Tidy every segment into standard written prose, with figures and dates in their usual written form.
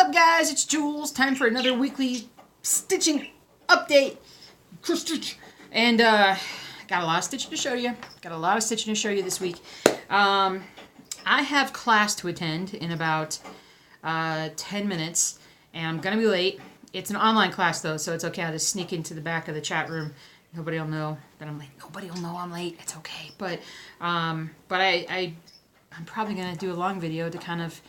up, guys? It's Jules. Time for another weekly stitching update. And got a lot of stitching to show you. This week. I have class to attend in about 10 minutes, and I'm gonna be late. It's an online class though, so it's okay. I'll just sneak into the back of the chat room. Nobody will know that I'm late. Nobody will know I'm late. It's okay. But I'm probably gonna do a long video to kind of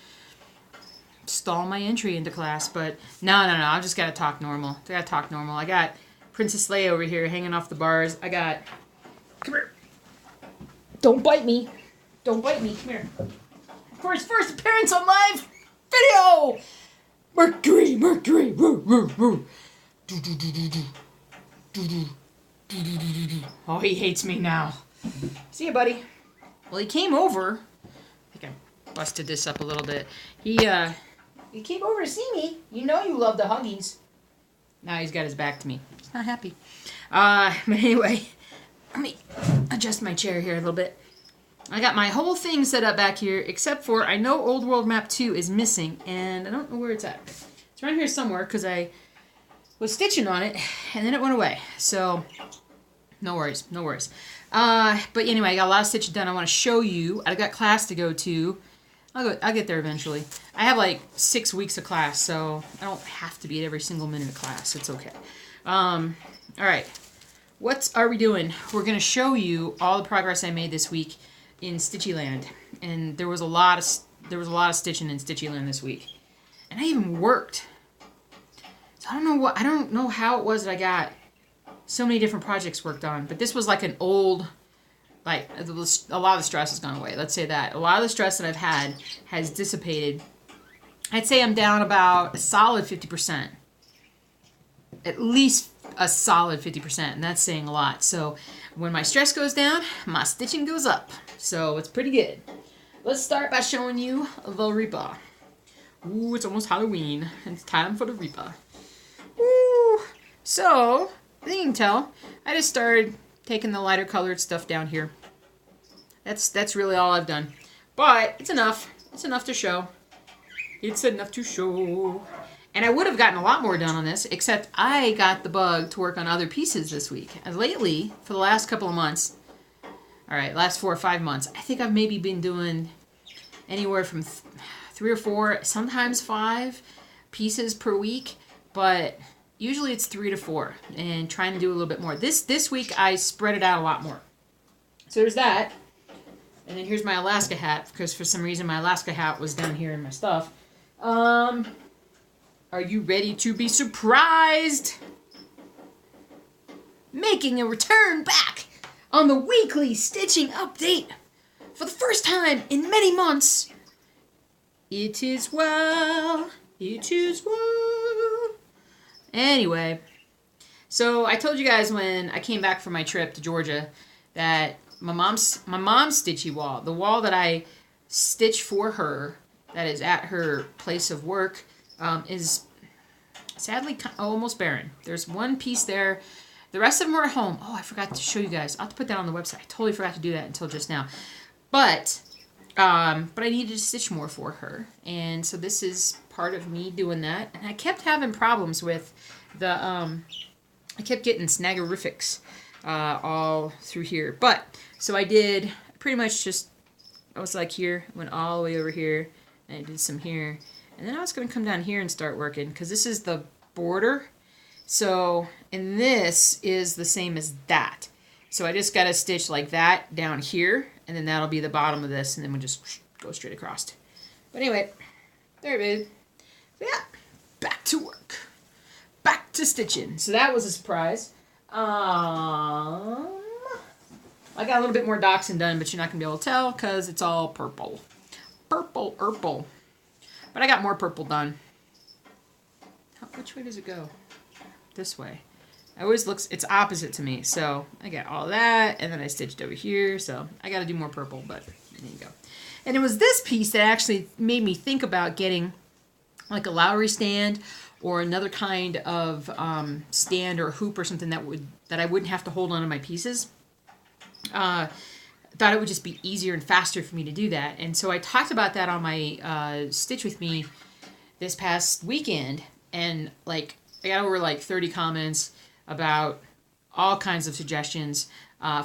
stall my entry into class. But no. I just gotta talk normal. I got Princess Leia over here hanging off the bars. Come here. Don't bite me. Come here. For his first appearance on live video. Mercury. Woo. Oh, he hates me now. See ya, buddy. Well, he came over. I think I busted this up a little bit. He came over to see me. You know you love the huggies. Now he's got his back to me. He's not happy. But anyway, let me adjust my chair here a little bit. I got my whole thing set up back here, except for I know Old World Map 2 is missing, and I don't know where it's at. It's around here somewhere, because I was stitching on it, and then it went away. So, no worries. But anyway, I got a lot of stitching done. I want to show you. I got class to go to. I'll get there eventually. I have like 6 weeks of class, so I don't have to be at every single minute of class. It's okay. All right. What are we doing? We're going to show you all the progress I made this week in Stitchyland, and there was a lot of stitching in Stitchyland this week, and I even worked. So I don't know how it was that I got so many different projects worked on, but this was like an old, like a lot of the stress has gone away. Let's say that a lot of the stress that I've had has dissipated. I'd say I'm down about a solid 50%, at least a solid 50%, and that's saying a lot. So when my stress goes down, my stitching goes up. So it's pretty good. Let's start by showing you the Reaper. Ooh, it's almost Halloween. It's time for the Reaper. Ooh. So, I think you can tell, I just started taking the lighter colored stuff down here. That's really all I've done. But it's enough. It's enough to show. And I would have gotten a lot more done on this, except I got the bug to work on other pieces this week. And lately, for the last couple of months, last 4 or 5 months, I think I've maybe been doing anywhere from 3 or 4, sometimes 5 pieces per week, but usually it's 3 to 4, and trying to do a little bit more. This week I spread it out a lot more. So there's that, and then here's my Alaska hat, because for some reason my Alaska hat was down here in my stuff. Are you ready to be surprised? Making a return back on the weekly stitching update for the first time in many months. It is well. Anyway, so I told you guys when I came back from my trip to Georgia that my mom's stitchy wall, the wall that I stitch for her, that is at her place of work, is sadly almost barren. There's one piece there. The rest of them are at home. Oh, I forgot to show you guys. I'll have to put that on the website. I totally forgot to do that until just now. But I needed to stitch more for her. And so this is part of me doing that. And I kept having problems with the, I kept getting snaggerifics all through here. But, so I did pretty much just, I was like here, went all the way over here, and I did some here. And then I was going to come down here and start working, because this is the border. So, and this is the same as that. So I just got to stitch like that down here, and then that'll be the bottom of this, and then we'll just go straight across. But anyway, there it is. So yeah, back to work. Back to stitching. So that was a surprise. I got a little bit more dachshund done, but you're not going to be able to tell, because it's all purple. Purple. But I got more purple done. Which way does it go? This way. It always looks, it's opposite to me. So I got all that, and then I stitched over here. So I got to do more purple, but there you go. And it was this piece that actually made me think about getting like a Lowry stand or another kind of stand or hoop or something that I wouldn't have to hold on to my pieces. Thought it would just be easier and faster for me to do that. And so I talked about that on my Stitch With Me this past weekend, and like I got over like 30 comments about all kinds of suggestions.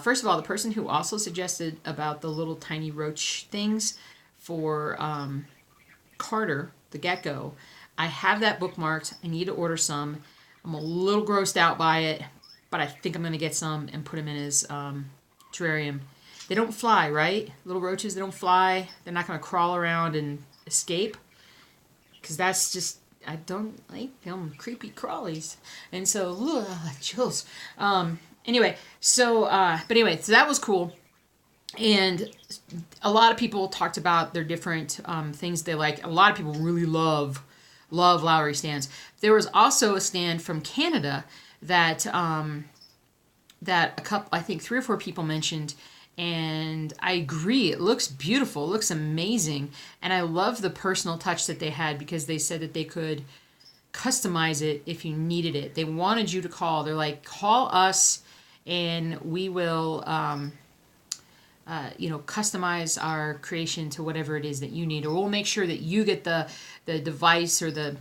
First of all, the person who also suggested about the little tiny roach things for Carter, the gecko, I have that bookmarked. I need to order some. I'm a little grossed out by it, but I think I'm going to get some and put them in his terrarium. They don't fly, right? Little roaches, they don't fly. They're not going to crawl around and escape. Because that's just, I don't like them creepy crawlies. And so, Jules. Anyway, so that was cool. And a lot of people talked about their different things they like. A lot of people really love Lowry stands. There was also a stand from Canada that that I think 3 or 4 people mentioned, and I agree. It looks beautiful. It looks amazing, and I love the personal touch that they had, because they said that they could customize it if you needed it. They wanted you to call. They're like, call us, and we will customize our creation to whatever it is that you need, or we'll make sure that you get the device or the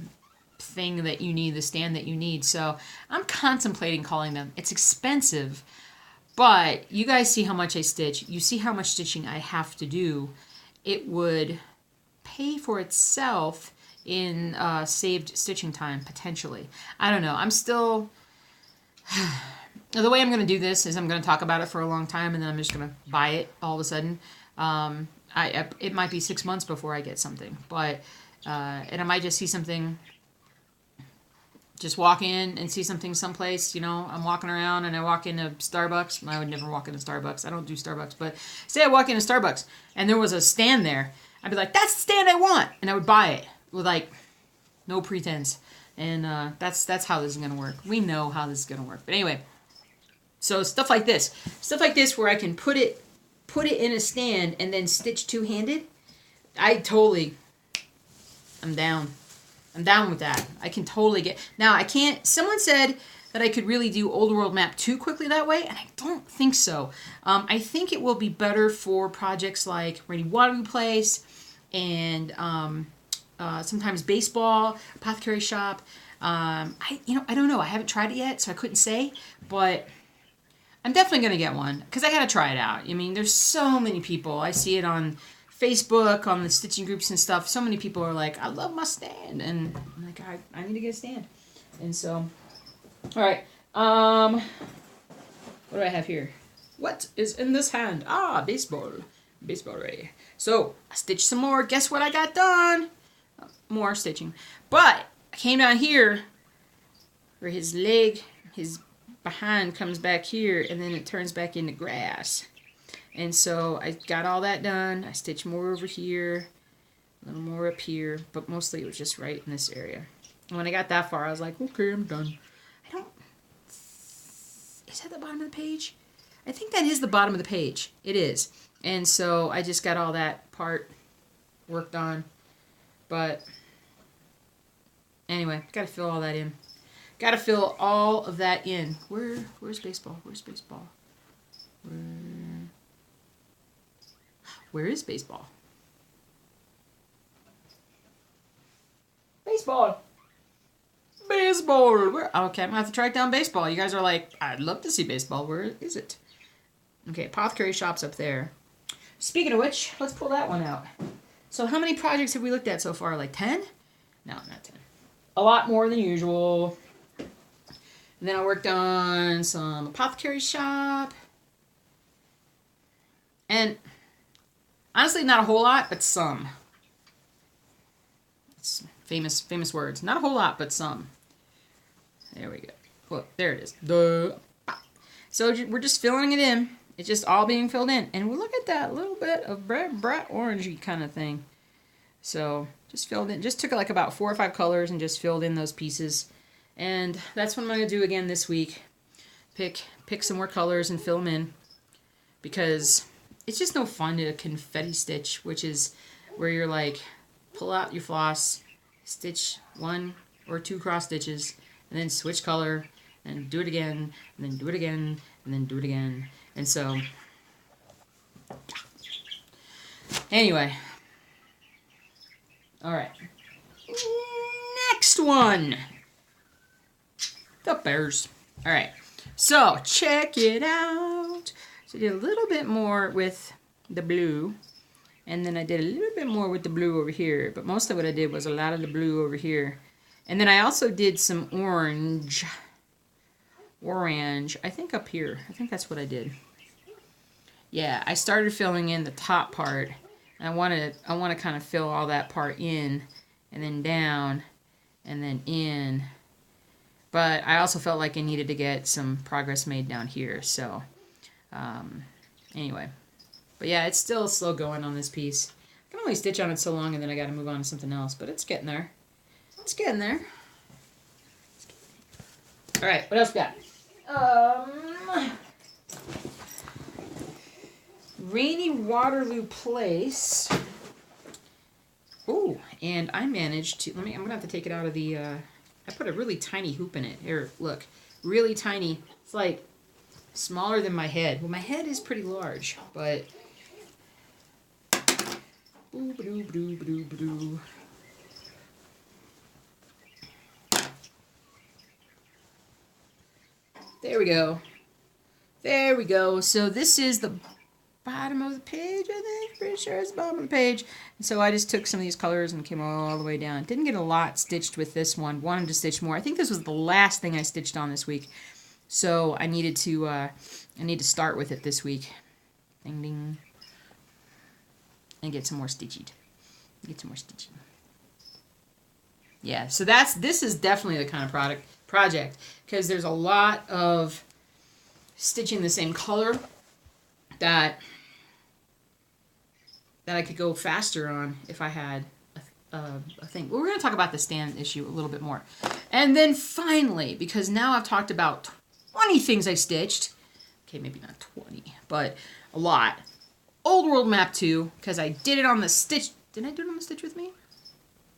thing that you need, the stand that you need. So I'm contemplating calling them. It's expensive, but you guys see how much I stitch. You see how much stitching I have to do. It would pay for itself in saved stitching time, potentially. I don't know. I'm still... The way I'm going to do this is I'm going to talk about it for a long time, and then I'm just going to buy it all of a sudden. It might be 6 months before I get something, but and I might just see something, just walk in and see something someplace. I'm walking around and I walk into Starbucks. I would never walk into Starbucks. I don't do Starbucks, but say I walk into Starbucks and there was a stand there. I'd be like, that's the stand I want, and I would buy it with like no pretense. And that's how this is going to work. We know how this is going to work. But anyway. So stuff like this where I can put it in a stand and then stitch two-handed. I'm down with that. I can totally get. Now I can't. Someone said that I could really do Old World Map too quickly that way, and I don't think so. I think it will be better for projects like Rainy Waterloo Place and sometimes baseball, Apothecary Shop. I don't know. I haven't tried it yet, so I couldn't say, but I'm definitely going to get one, because I got to try it out. I mean, there's so many people. I see it on Facebook, on the stitching groups and stuff. So many people are like, I love my stand. And I'm like, I need to get a stand. And so, all right. What do I have here? What is in this hand? Baseball. Baseball ready. So, I stitched some more. Guess what I got done? More stitching. But I came down here where his leg, his behind comes back here, and then it turns back into grass. And so I got all that done. I stitched more over here, a little more up here, but mostly it was just right in this area. And when I got that far, I was like, okay, I'm done. Is that the bottom of the page? I think that is the bottom of the page. It is. And so I just got all that part worked on. But anyway, got to fill all that in. Got to fill all of that in. Where's baseball? Where's baseball? Where is baseball? Baseball. Baseball. Okay, I'm going to have to track down baseball. You guys are like, I'd love to see baseball. Where is it? Okay, Apothecary Shop's up there. Speaking of which, let's pull that one out. So how many projects have we looked at so far? Like 10? No, not 10. A lot more than usual. And then I worked on some Apothecary Shop. And honestly, not a whole lot, but some. It's famous words. Not a whole lot, but some. There we go. Look, there it is. So we're just filling it in. It's just all being filled in. And we look at that little bit of bright orangey kind of thing. So just filled in. Just took like about 4 or 5 colors and just filled in those pieces. And that's what I'm going to do again this week. Pick some more colors and fill them in. Because it's just no fun to confetti stitch, which is where you're like, pull out your floss, stitch 1 or 2 cross stitches, and then switch color, and do it again, and then do it again, and then do it again. And so, anyway. Alright. one. The bears. All right. So check it out. So I did a little bit more with the blue. And then I did a little bit more with the blue over here. But mostly what I did was a lot of the blue over here. And then I also did some orange. Orange. I think up here. I think that's what I did. Yeah, I started filling in the top part. And I want to kind of fill all that part in. And then down. And then in. But I also felt like I needed to get some progress made down here. So, anyway. But yeah, it's still slow going on this piece. I can only stitch on it so long and then I got to move on to something else. But it's getting there. It's getting there. Alright, what else we got? Rainy Waterloo Place. Ooh, and I managed to... I'm going to have to take it out of the... I put a really tiny hoop in it. Here, look. Really tiny. It's like smaller than my head. Well, my head is pretty large, but... There we go. There we go. So this is the bottom of the page, I think. Pretty sure it's the bottom of the page. And so I just took some of these colors and came all the way down. Didn't get a lot stitched with this one. Wanted to stitch more. I think this was the last thing I stitched on this week. So I needed to, I need to start with it this week. Ding, ding. And get some more stitching. Get some more stitching. Yeah, so this is definitely the kind of project because there's a lot of stitching the same color that I could go faster on if I had a thing. Well, we're going to talk about the stand issue a little bit more. And then finally, because now I've talked about 20 things I stitched. Okay, maybe not 20, but a lot. Old World Map 2, because I did it on the Stitch... Did I do it on the Stitch With Me?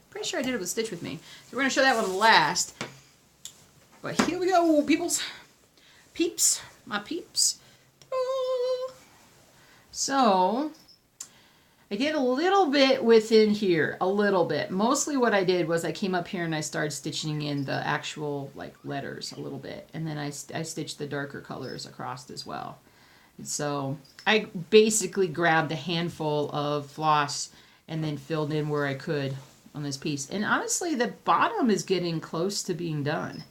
Pretty sure I did it with Stitch With Me. So we're going to show that one last. But here we go, peoples. Peeps. My peeps. Oh. So, I did a little bit within here. A little bit. Mostly what I did was I came up here and I started stitching in the actual, like, letters a little bit. And then I stitched the darker colors across as well. And so I basically grabbed a handful of floss and then filled in where I could on this piece. And honestly, the bottom is getting close to being done.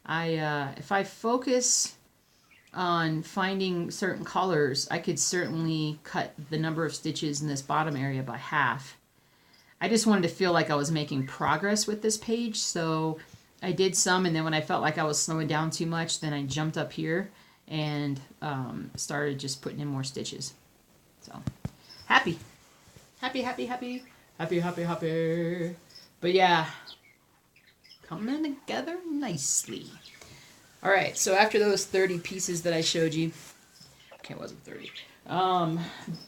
If I focus on finding certain colors, I could certainly cut the number of stitches in this bottom area by half. I just wanted to feel like I was making progress with this page, so I did some, and then when I felt like I was slowing down too much, then I jumped up here and started just putting in more stitches. So, happy. Happy, happy, happy. Happy, happy, happy. But yeah, coming together nicely. Alright, so after those 30 pieces that I showed you, okay, it wasn't 30,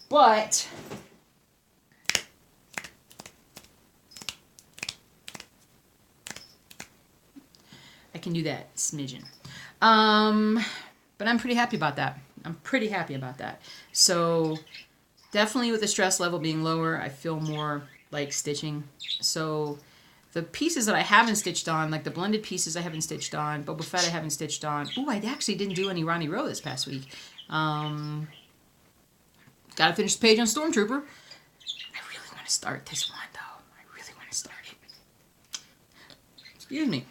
but I can do that smidgen. But I'm pretty happy about that. I'm pretty happy about that. So definitely with the stress level being lower, I feel more like stitching. So the pieces that I haven't stitched on, like the blended pieces I haven't stitched on, Boba Fett I haven't stitched on. Ooh, I actually didn't do any Ronnie Rowe this past week. Gotta finish the page on Stormtrooper. I really want to start this one, though. I really want to start it. Excuse me.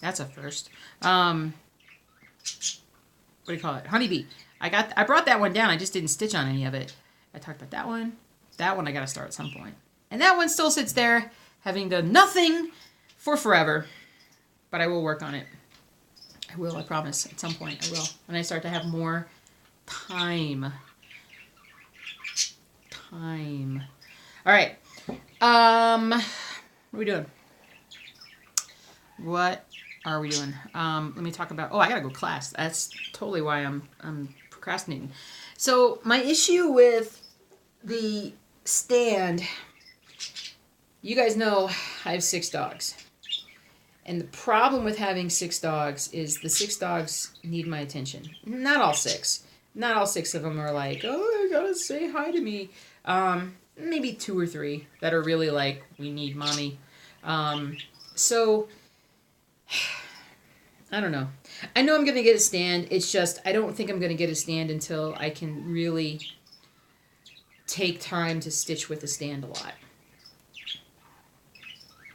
That's a first. What do you call it? Honeybee. I brought that one down. I just didn't stitch on any of it. I talked about that one. That one I gotta start at some point. And that one still sits there, having done nothing for forever. But I will work on it. I will, I promise. At some point, I will. When I start to have more time. Alright. What are we doing? What are we doing? Let me talk about... Oh, I gotta go class. That's totally why I'm procrastinating. So, my issue with the stand... You guys know I have 6 dogs. And the problem with having 6 dogs is the 6 dogs need my attention. Not all 6. Not all 6 of them are like, oh, you gotta say hi to me. No, maybe 2 or 3 that are really like, we need mommy. So, I don't know. I know I'm going to get a stand. It's just, I don't think I'm going to get a stand until I can really take time to stitch with the stand a lot.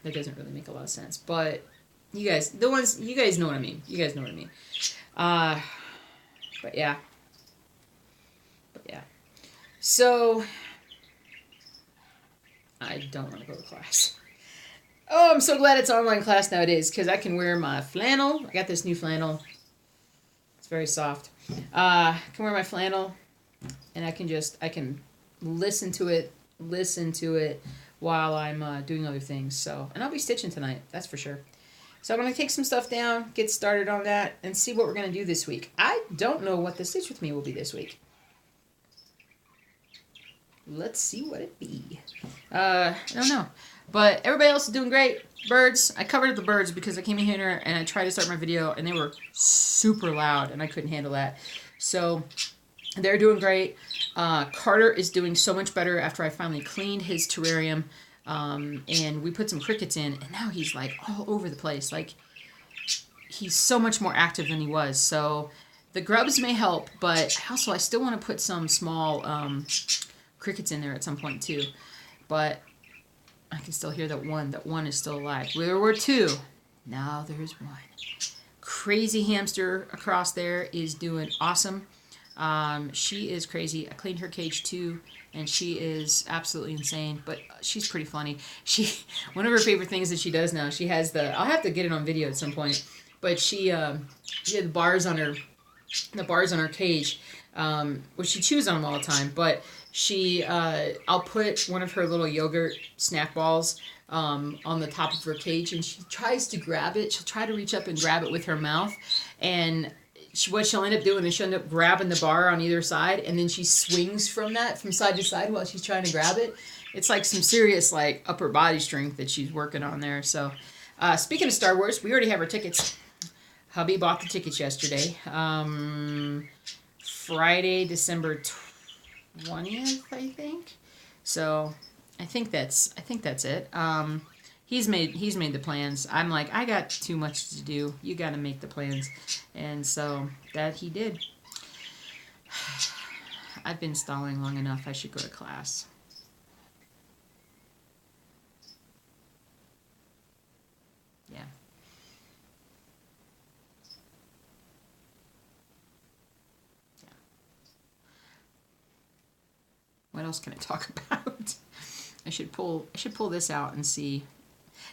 That doesn't really make a lot of sense. But you guys, you guys know what I mean. You guys know what I mean. But yeah. So, I don't want to go to class. Oh, I'm so glad it's online class nowadays, because I can wear my flannel. I got this new flannel. It's very soft. I can wear my flannel, and I can listen to it while I'm doing other things. So, and I'll be stitching tonight, that's for sure. So I'm going to take some stuff down, get started on that, and see what we're going to do this week. I don't know what the Stitch With Me will be this week. Let's see what it be. I don't know. But everybody else is doing great. Birds. I covered the birds because I came in here and I tried to start my video and they were super loud and I couldn't handle that. So they're doing great. Carter is doing so much better after I finally cleaned his terrarium. And we put some crickets in and now he's like all over the place. Like he's so much more active than he was. So the grubs may help, but also I still want to put some small crickets in there at some point too. But I can still hear that one. That one is still alive. There were 2. Now there's 1. Crazy hamster across there is doing awesome. She is crazy. I cleaned her cage too, and she is absolutely insane. But she's pretty funny. One of her favorite things that she does now. She has I'll have to get it on video at some point. But she had the bars on her cage, which she chews on them all the time. But I'll put one of her little yogurt snack balls on the top of her cage, and she tries to grab it. She'll try to reach up and grab it with her mouth, and what she'll end up doing is she'll end up grabbing the bar on either side, and then she swings from side to side while she's trying to grab it. It's like some serious like upper body strength that she's working on there. So, speaking of Star Wars, we already have our tickets. Hubby bought the tickets yesterday. Friday, December 20th, I think. So I think that's it. He's made the plans. I'm like, I got too much to do. You got to make the plans. And so that he did. I've been stalling long enough. I should go to class. Yeah. What else can I talk about? I should pull this out and see.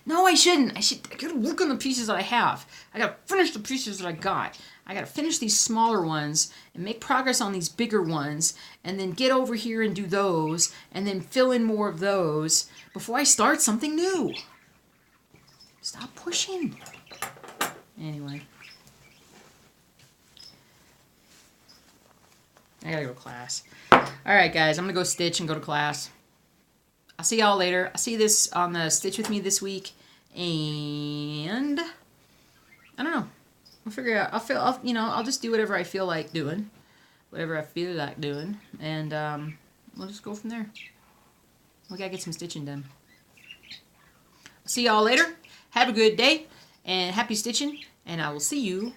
No, I shouldn't. I gotta work on the pieces that I have. I gotta finish the pieces that I got. I gotta finish these smaller ones and make progress on these bigger ones and then get over here and do those and then fill in more of those before I start something new. Stop pushing. Anyway. I gotta go to class. Alright guys, I'm gonna go stitch and go to class. I'll see y'all later. I'll see this on the Stitch With Me this week. And I don't know. We'll figure it out. I'll just do whatever I feel like doing. Whatever I feel like doing. And we'll just go from there. We gotta get some stitching done. I'll see y'all later. Have a good day. And happy stitching. And I will see you